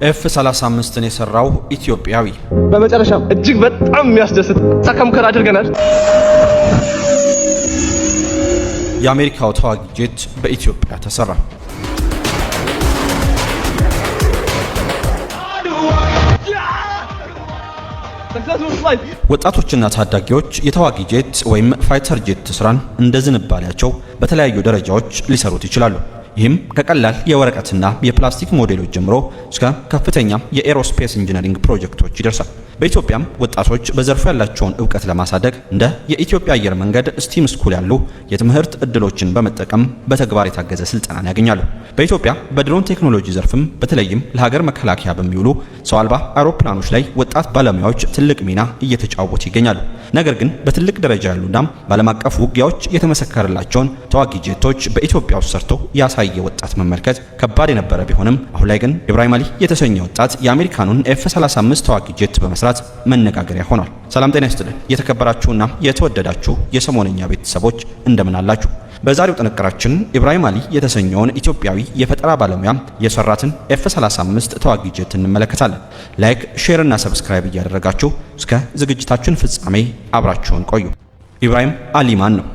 F-35ን የሰራው ኢትዮጵያዊ በመጨረሻም እጅግ በጣም የሚያስደስት ተከምከር አድርገናል። የአሜሪካው ተዋጊ ጄት በኢትዮጵያ ተሰራ። ወጣቶችና ታዳጊዎች የተዋጊ ጄት ወይም ፋይተር ጄት ስራን እንደ ዝንባሌያቸው በተለያዩ ደረጃዎች ሊሰሩት ይችላሉ። ይህም ከቀላል የወረቀትና የፕላስቲክ ሞዴሎች ጀምሮ እስከ ከፍተኛ የኤሮስፔስ ኢንጂነሪንግ ፕሮጀክቶች ይደርሳል። በኢትዮጵያም ወጣቶች በዘርፉ ያላቸውን ዕውቀት ለማሳደግ እንደ የኢትዮጵያ አየር መንገድ ስቲም ስኩል ያሉ የትምህርት እድሎችን በመጠቀም በተግባር የታገዘ ስልጠናን ያገኛሉ። በኢትዮጵያ በድሮን ቴክኖሎጂ ዘርፍም በተለይም ለሀገር መከላከያ በሚውሉ ሰው አልባ አውሮፕላኖች ላይ ወጣት ባለሙያዎች ትልቅ ሚና እየተጫወቱ ይገኛሉ። ነገር ግን በትልቅ ደረጃ ያሉና በዓለም አቀፍ ውጊያዎች የተመሰከረላቸውን ተዋጊ ጄቶች በኢትዮጵያ ውስጥ ሰርቶ ያሳየ ወጣት መመልከት ከባድ የነበረ ቢሆንም አሁን ላይ ግን ኢብራሂም አሊ የተሰኘ ወጣት የአሜሪካኑን F-35 ተዋጊ ጄት በመስራት መነጋገሪያ ሆኗል። ሰላም ጤና ይስጥልን። የተከበራችሁና የተወደዳችሁ የሰሞነኛ ቤተሰቦች እንደምን አላችሁ? በዛሬው ጥንቅራችን ኢብራሂም አሊ የተሰኘውን ኢትዮጵያዊ የፈጠራ ባለሙያ የሰራትን F-35 ተዋጊ ጄት እንመለከታለን። ላይክ፣ ሼር እና ሰብስክራይብ እያደረጋችሁ እስከ ዝግጅታችን ፍጻሜ አብራችሁን ቆዩ። ኢብራሂም አሊ ማን ነው?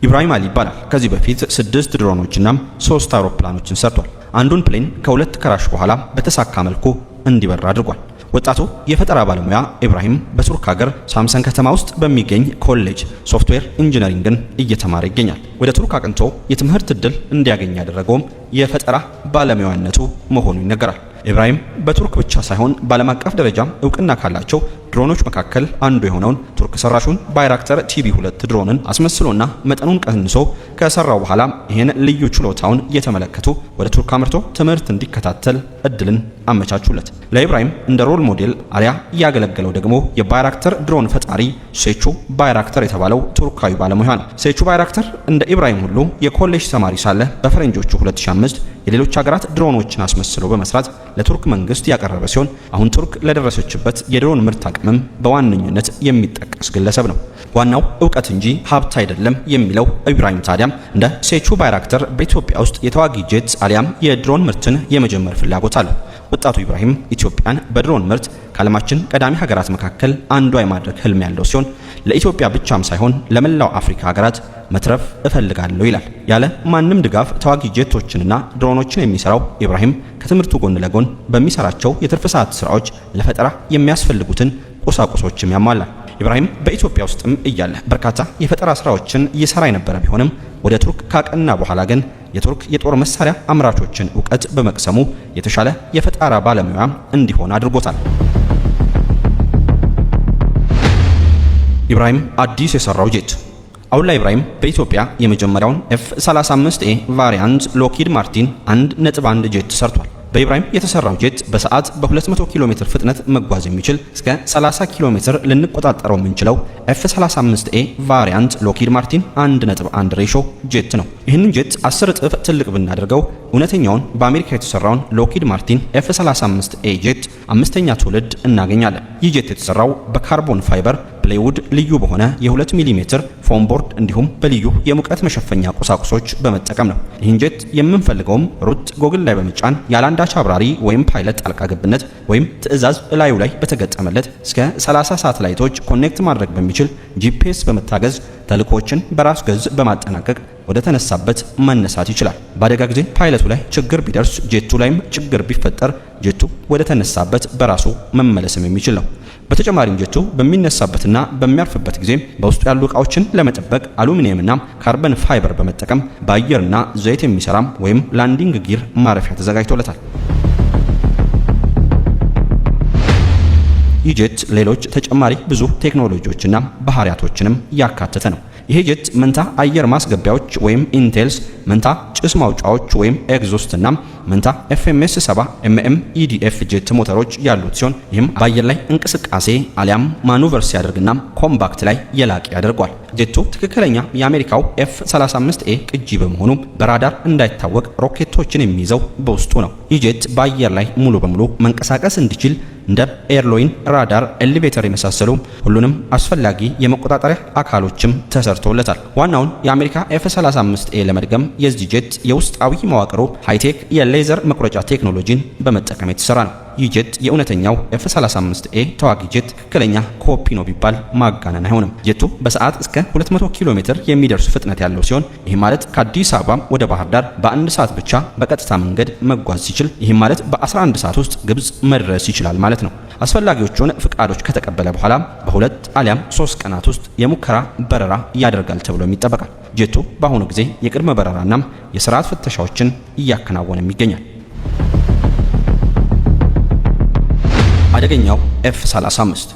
ኢብራሂም አሊ ይባላል። ከዚህ በፊት 6 ድሮኖችና 3 አውሮፕላኖችን ሰርቷል። አንዱን ፕሌን ከ2 ክራሽ በኋላ በተሳካ መልኩ እንዲበር አድርጓል። ወጣቱ የፈጠራ ባለሙያ ኢብራሂም በቱርክ ሀገር ሳምሰን ከተማ ውስጥ በሚገኝ ኮሌጅ ሶፍትዌር ኢንጂነሪንግን እየተማረ ይገኛል። ወደ ቱርክ አቅንቶ የትምህርት ዕድል እንዲያገኝ ያደረገውም የፈጠራ ባለሙያነቱ መሆኑ ይነገራል። ኢብራሂም በቱርክ ብቻ ሳይሆን በዓለም አቀፍ ደረጃ እውቅና ካላቸው ድሮኖች መካከል አንዱ የሆነውን ቱርክ ሰራሹን ባይራክተር TB2 ድሮንን አስመስሎና መጠኑን ቀንሶ ከሰራው በኋላ ይህን ልዩ ችሎታውን እየተመለከቱ ወደ ቱርክ አምርቶ ትምህርት እንዲከታተል እድልን አመቻቹለት። ለኢብራሂም እንደ ሮል ሞዴል አሪያ ያገለገለው ደግሞ የባይራክተር ድሮን ፈጣሪ ሴቹ ባይራክተር የተባለው ቱርካዊ ባለሙያ ነው። ሴቹ ባይራክተር እንደ ኢብራሂም ሁሉ የኮሌጅ ተማሪ ሳለ በፈረንጆቹ 2005 የሌሎች ሀገራት ድሮኖችን አስመስሎ በመስራት ለቱርክ መንግስት ያቀረበ ሲሆን አሁን ቱርክ ለደረሰችበት የድሮን ምርት አቅምም በዋነኝነት የሚጠቀስ ግለሰብ ነው። ዋናው ዕውቀት እንጂ ሀብት አይደለም የሚለው ኢብራሂም ታዲያም እንደ ሴቹ ባይራክተር በኢትዮጵያ ውስጥ የተዋጊ ጄት አሊያም የድሮን ምርትን የመጀመር ፍላጎት አለው። ወጣቱ ኢብራሂም ኢትዮጵያን በድሮን ምርት ከዓለማችን ቀዳሚ ሀገራት መካከል አንዷ የማድረግ ህልም ያለው ሲሆን ለኢትዮጵያ ብቻም ሳይሆን ለመላው አፍሪካ ሀገራት መትረፍ እፈልጋለሁ ይላል። ያለ ማንም ድጋፍ ተዋጊ ጄቶችንና ድሮኖችን የሚሰራው ኢብራሂም ከትምህርቱ ጎን ለጎን በሚሰራቸው የትርፍ ሰዓት ስራዎች ለፈጠራ የሚያስፈልጉትን ቁሳቁሶችም ያሟላል። ኢብራሂም በኢትዮጵያ ውስጥም እያለ በርካታ የፈጠራ ስራዎችን እየሰራ የነበረ ቢሆንም ወደ ቱርክ ካቀና በኋላ ግን የቱርክ የጦር መሳሪያ አምራቾችን ዕውቀት በመቅሰሙ የተሻለ የፈጠራ ባለሙያ እንዲሆን አድርጎታል። ኢብራሂም አዲስ የሰራው ጄት። አሁን ላይ ኢብራሂም በኢትዮጵያ የመጀመሪያውን F-35A ቫሪያንት ሎኪድ ማርቲን 1.1 ጄት ሰርቷል። በኢብራሂም የተሰራው ጄት በሰዓት በ200 ኪሎ ሜትር ፍጥነት መጓዝ የሚችል እስከ 30 ኪሎ ሜትር ልንቆጣጠረው የምንችለው F-35A ቫሪያንት ሎኪድ ማርቲን 1.1 ሬሾ ጄት ነው። ይህንን ጄት 10 እጥፍ ትልቅ ብናደርገው እውነተኛውን በአሜሪካ የተሰራውን ሎኪድ ማርቲን F-35A ጄት 5ኛ ትውልድ እናገኛለን። ይህ ጄት የተሰራው በካርቦን ፋይበር ፕሌይውድ ልዩ በሆነ የ2 ሚሜ ፎም ቦርድ እንዲሁም በልዩ የሙቀት መሸፈኛ ቁሳቁሶች በመጠቀም ነው። ይህን ጄት የምንፈልገውም ሩት ጎግል ላይ በመጫን ያላንዳች አብራሪ ወይም ፓይለት ጣልቃ ገብነት ወይም ትዕዛዝ እላዩ ላይ በተገጠመለት እስከ 30 ሳተላይቶች ኮኔክት ማድረግ በሚችል GPS በመታገዝ ተልእኮችን በራስ ገዝ በማጠናቀቅ ወደ ተነሳበት መነሳት ይችላል። በአደጋ ጊዜ ፓይለቱ ላይ ችግር ቢደርስ ጄቱ ላይም ችግር ቢፈጠር ጄቱ ወደ ተነሳበት በራሱ መመለስም የሚችል ነው። በተጨማሪም ጄቱ በሚነሳበትና በሚያርፍበት ጊዜ በውስጡ ያሉ ዕቃዎችን ለመጠበቅ አሉሚኒየምና ካርበን ፋይበር በመጠቀም በአየርና ዘይት የሚሰራም ወይም ላንዲንግ ጊር ማረፊያ ተዘጋጅቶለታል። ይህ ጄት ሌሎች ተጨማሪ ብዙ ቴክኖሎጂዎችና ባህሪያቶችንም ያካተተ ነው። ይሄ ጄት መንታ አየር ማስገቢያዎች ወይም ኢንቴልስ፣ መንታ ጭስ ማውጫዎች ወይም ኤግዞስት እና መንታ FMS-7 EDF ጄት ሞተሮች ያሉት ሲሆን ይህም በአየር ላይ እንቅስቃሴ አሊያም ማኑቨር ሲያደርግና ኮምባክት ላይ የላቀ ያደርጓል። ጄቱ ትክክለኛ የአሜሪካው F-35A ቅጂ በመሆኑ በራዳር እንዳይታወቅ ሮኬቶችን የሚይዘው በውስጡ ነው። ይህ ጄት በአየር ላይ ሙሉ በሙሉ መንቀሳቀስ እንዲችል እንደ ኤርሎይን፣ ራዳር፣ ኤሌቬተር የመሳሰሉ ሁሉንም አስፈላጊ የመቆጣጠሪያ አካሎችም ተሰርቶለታል። ዋናውን የአሜሪካ F-35A ለመድገም የዚህ ጄት የውስጣዊ መዋቅሩ ሃይቴክ የሌዘር መቁረጫ ቴክኖሎጂን በመጠቀም የተሰራ ነው። ይህ ጄት የእውነተኛው F-35A ተዋጊ ጄት ትክክለኛ ኮፒ ነው ቢባል ማጋነን አይሆንም። ጄቱ በሰዓት እስከ 200 ኪሎ ሜትር የሚደርስ ፍጥነት ያለው ሲሆን ይህ ማለት ከአዲስ አበባ ወደ ባህር ዳር በ1 ሰዓት ብቻ በቀጥታ መንገድ መጓዝ ሲችል ይህ ማለት በ11 ሰዓት ውስጥ ግብጽ መድረስ ይችላል ማለት ነው። አስፈላጊዎቹን ፍቃዶች ከተቀበለ በኋላ በ2 አሊያም 3 ቀናት ውስጥ የሙከራ በረራ ያደርጋል ተብሎ ይጠበቃል። ጄቱ በአሁኑ ጊዜ የቅድመ በረራና የስርዓት ፍተሻዎችን እያከናወነ ይገኛል። አደገኛው F-35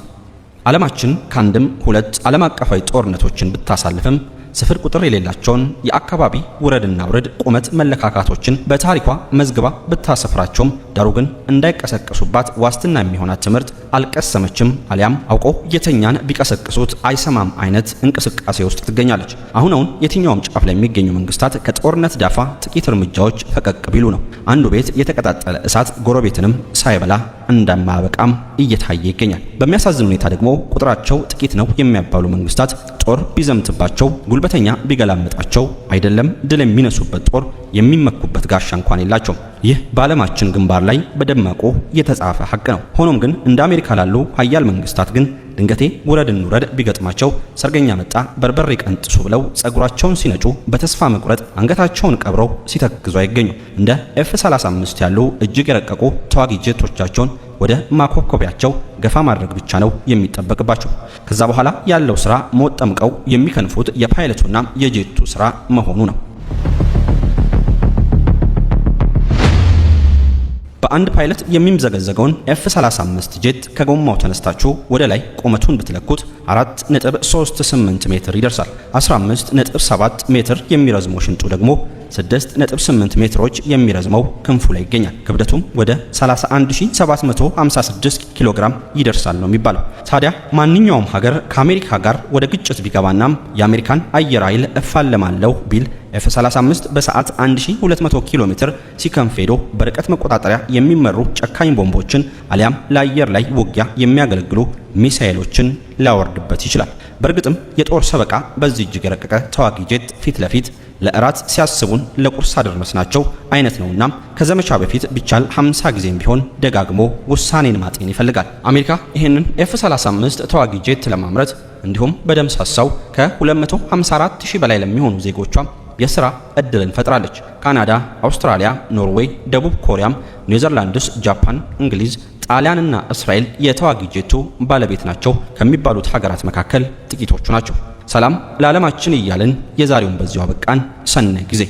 ዓለማችን ከአንድም 2 ዓለም አቀፋዊ ጦርነቶችን ብታሳልፍም ስፍር ቁጥር የሌላቸውን የአካባቢ ውረድና ውረድ ቁመት መለካካቶችን በታሪኳ መዝግባ ብታሰፍራቸውም ዳሩ ግን እንዳይቀሰቀሱባት ዋስትና የሚሆናት ትምህርት አልቀሰመችም። አሊያም አውቆ የተኛን ቢቀሰቅሱት አይሰማም አይነት እንቅስቃሴ ውስጥ ትገኛለች። አሁን የትኛውም ጫፍ ላይ የሚገኙ መንግስታት ከጦርነት ዳፋ ጥቂት እርምጃዎች ፈቀቅ ቢሉ ነው አንዱ ቤት የተቀጣጠለ እሳት ጎረቤትንም ሳይበላ እንደማያበቃም እየታየ ይገኛል። በሚያሳዝን ሁኔታ ደግሞ ቁጥራቸው ጥቂት ነው የሚያባሉ መንግስታት ጦር ቢዘምትባቸው ጉልበተኛ ቢገላምጣቸው አይደለም ድል የሚነሱበት ጦር የሚመኩበት ጋሻ እንኳን የላቸውም። ይህ በዓለማችን ግንባር ላይ በደማቁ የተጻፈ ሐቅ ነው። ሆኖም ግን እንደ አሜሪካ ላሉ ሀያል መንግስታት ግን ድንገቴ ውረድን ውረድ ቢገጥማቸው ሰርገኛ መጣ በርበሬ ቀንጥሱ ብለው ጸጉራቸውን ሲነጩ በተስፋ መቁረጥ አንገታቸውን ቀብረው ሲተክዙ አይገኙ። እንደ F-35 ያሉ እጅግ የረቀቁ ተዋጊ ጄቶቻቸውን ወደ ማኮብኮቢያቸው ገፋ ማድረግ ብቻ ነው የሚጠበቅባቸው። ከዛ በኋላ ያለው ስራ ሞት ጠምቀው የሚከንፉት የፓይለቱና የጄቱ ስራ መሆኑ ነው። በአንድ ፓይለት የሚምዘገዘገውን F-35 ጄት ከጎማው ተነስታችሁ ወደ ላይ ቁመቱን ብትለኩት 4.38 ሜትር ይደርሳል። 15.7 ሜትር የሚረዝመው ሽንጡ ደግሞ 6.8 ሜትሮች የሚረዝመው ክንፉ ላይ ይገኛል። ክብደቱም ወደ 31756 ኪሎ ግራም ይደርሳል ነው የሚባለው። ታዲያ ማንኛውም ሀገር ከአሜሪካ ጋር ወደ ግጭት ቢገባና የአሜሪካን አየር ኃይል እፋለማለሁ ቢል F-35 በሰዓት 1200 ኪሎ ሜትር ሲከንፍ ሄዶ በርቀት መቆጣጠሪያ የሚመሩ ጨካኝ ቦምቦችን አሊያም ለአየር ላይ ውጊያ የሚያገለግሉ ሚሳኤሎችን ሊያወርድበት ይችላል። በእርግጥም የጦር ሰበቃ በዚህ እጅግ የረቀቀ ተዋጊ ጄት ፊት ለፊት ለእራት ሲያስቡን ለቁርስ አደረስናቸው አይነት ነውና ከዘመቻ በፊት ቢቻል 50 ጊዜም ቢሆን ደጋግሞ ውሳኔን ማጤን ይፈልጋል። አሜሪካ ይህንን F-35 ተዋጊ ጄት ለማምረት እንዲሁም በደምሳሳው ከ254000 በላይ ለሚሆኑ ዜጎቿ የሥራ እድልን ፈጥራለች። ካናዳ፣ አውስትራሊያ፣ ኖርዌይ፣ ደቡብ ኮሪያም፣ ኔዘርላንድስ፣ ጃፓን፣ እንግሊዝ፣ ጣሊያንና እስራኤል የተዋጊ ጄቱ ባለቤት ናቸው ከሚባሉት ሀገራት መካከል ጥቂቶቹ ናቸው። ሰላም ለዓለማችን እያልን የዛሬውን በዚሁ አበቃን። ሰናይ ጊዜ